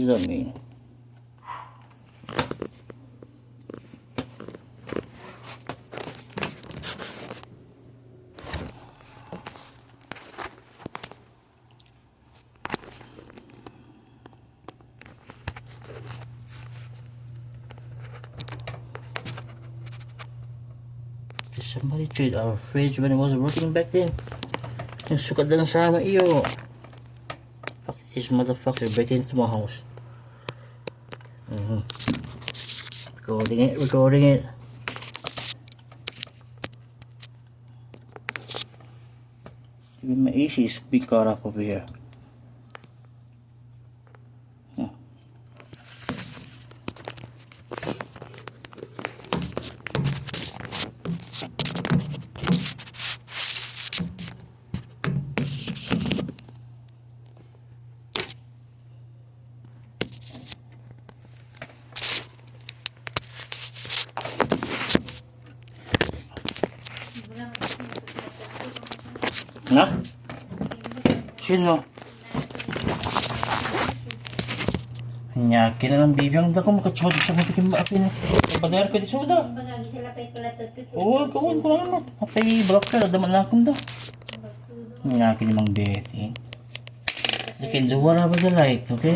examine. Somebody tried our fridge when it was working back then. Yung sukat lang sama iyo. Fuck this motherfucker breaking into my house. Recording it. Even my AC is being caught up over here. Na? Sino? Nyakin na ng bibiyang da ko makachod sa mga tikim maapi na. Badar ko di suda. Oo, kawin ko lang. Apay block ka, daman na akong da. Nyakin namang beti. Lakin duwara ba the light, okay?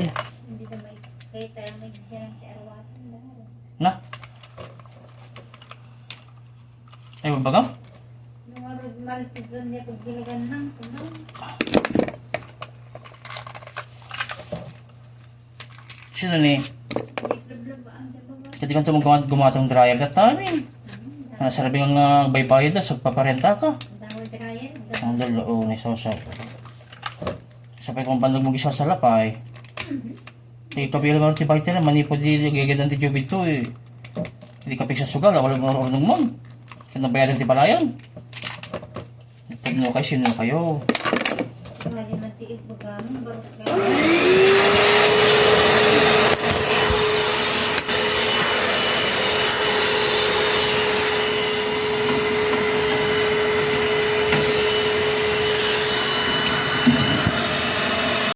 Na? Ay, bagang? Sino ni? Kasi kan ito gumatang dryer ka tamin. Sarabi nga baybayad na sa paparenta ka. Ang dalo ni Sosa. Sapay kung bandog mo gisa sa lapay. Kapila nga si Biter na manipod di gagandang ti Jubit to eh. Hindi kapik sa sugal, wala mo ornong mo. Kaya nabayadan ti palayan. No, kay sino kayo?